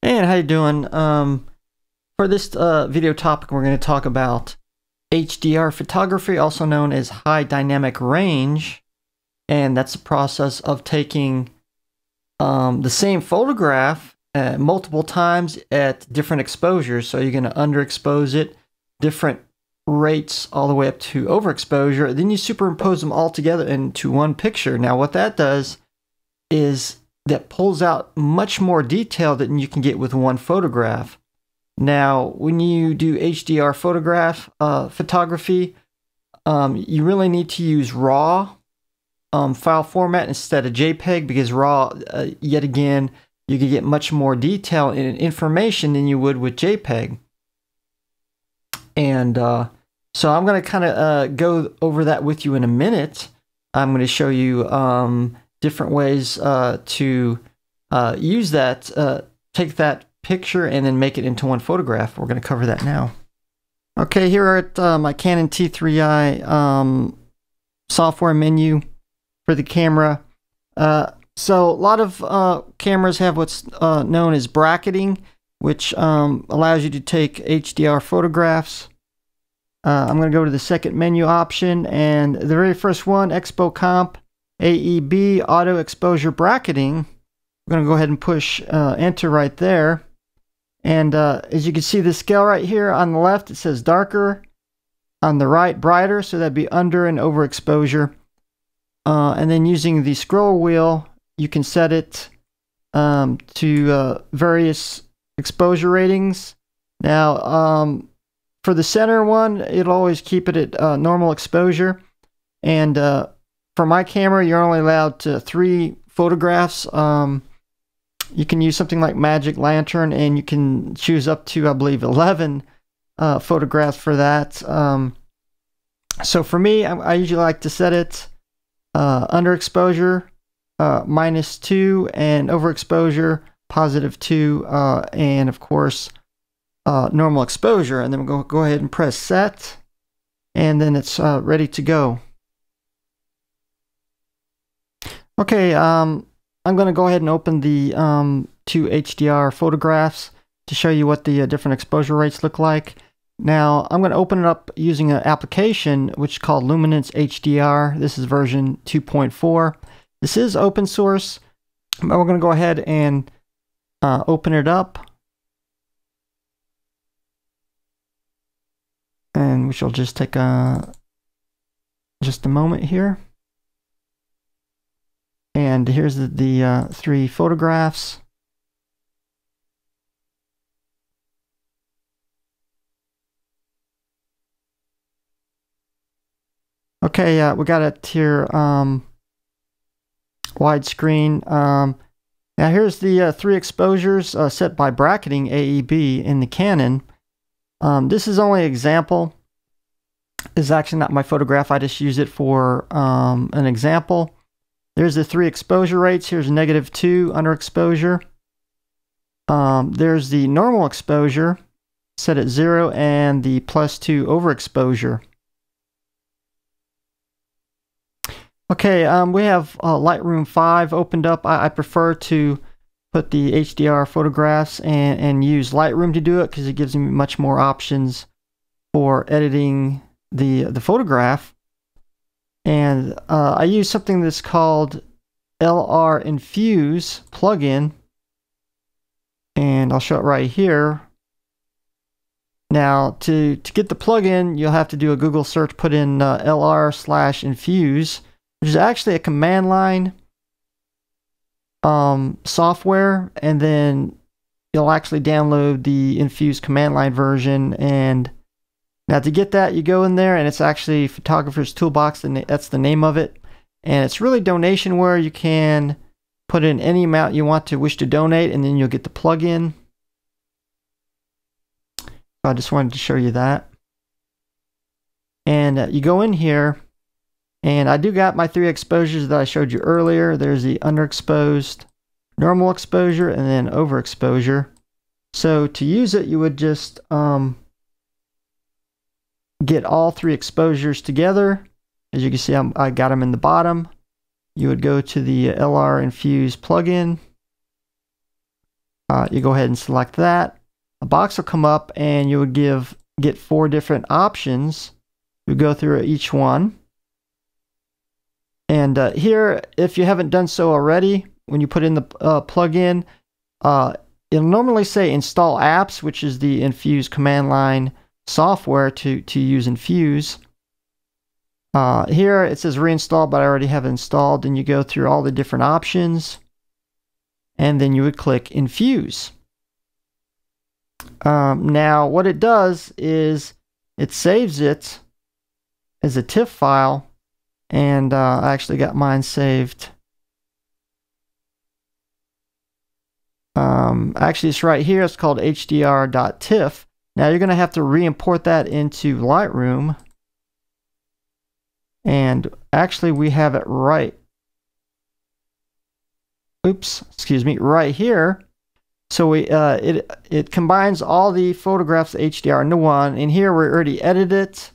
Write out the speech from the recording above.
And how you doing? For this video topic, we're going to talk about HDR photography, also known as high dynamic range, and that's the process of taking the same photograph multiple times at different exposures. So you're going to underexpose it, different rates all the way up to overexposure. Then you superimpose them all together into one picture. Now what that does is that pulls out much more detail than you can get with one photograph. Now, when you do HDR photography, you really need to use RAW file format instead of JPEG, because RAW, yet again, you can get much more detail and information than you would with JPEG. And so I'm going to kind of go over that with you in a minute. I'm going to show you different ways to use that, take that picture and then make it into one photograph. We're going to cover that now. Okay, here at my Canon T3i software menu for the camera. So a lot of cameras have what's known as bracketing, which allows you to take HDR photographs. I'm going to go to the second menu option, and the very first one, Expo Comp AEB Auto Exposure Bracketing. We're going to go ahead and push enter right there. And as you can see, the scale right here on the left, it says darker. On the right, brighter, so that'd be under and overexposure. And then using the scroll wheel, you can set it to various exposure ratings. Now, for the center one, it'll always keep it at normal exposure. And for my camera, you're only allowed to 3 photographs. You can use something like Magic Lantern, and you can choose up to, I believe, 11 photographs for that. So for me, I usually like to set it underexposure -2, and overexposure +2, and of course normal exposure. And then we'll go ahead and press set, and then it's ready to go. Okay, I'm going to go ahead and open the 2 HDR photographs to show you what the different exposure rates look like. Now, I'm going to open it up using an application which is called Luminance HDR. This is version 2.4. This is open source, but we're going to go ahead and open it up. And which will just take just a moment here. And here's the 3 photographs. Okay, we got it here widescreen. Now here's the 3 exposures set by bracketing AEB in the Canon. This is only an example. This is actually not my photograph. I just use it for an example. There's the 3 exposure rates. Here's -2 underexposure. There's the normal exposure set at 0, and the +2 overexposure. Okay, we have Lightroom 5 opened up. I prefer to put the HDR photographs and use Lightroom to do it, because it gives me much more options for editing the photograph. And I use something that's called LR Infuse plugin, and I'll show it right here. Now, to get the plugin, you'll have to do a Google search, put in LR/Infuse, which is actually a command line software, and then you'll actually download the Infuse command line version. And now to get that, you go in there, and it's actually Photographer's Toolbox, and that's the name of it. And it's really donation where you can put in any amount you wish to donate, and then you'll get the plugin. So I just wanted to show you that. And you go in here, and I do got my 3 exposures that I showed you earlier. There's the underexposed, normal exposure, and then overexposure. So to use it, you would just get all 3 exposures together. As you can see, I got them in the bottom. You would go to the LR Infuse plugin, You go ahead and select that. A box will come up and you would get 4 different options. You go through each one. And here, if you haven't done so already, when you put in the plugin, it'll normally say install apps, which is the Infuse command line software to use Infuse. Here it says reinstall, but I already have it installed. And you go through all the different options, and then you would click Infuse. Now, what it does is it saves it as a TIFF file, and I actually got mine saved. Actually, it's right here. It's called hdr.tiff. Now, you're going to have to re-import that into Lightroom. And actually, we have it right. Oops, excuse me, right here. So it combines all the photographs HDR into one. And here we already edited it.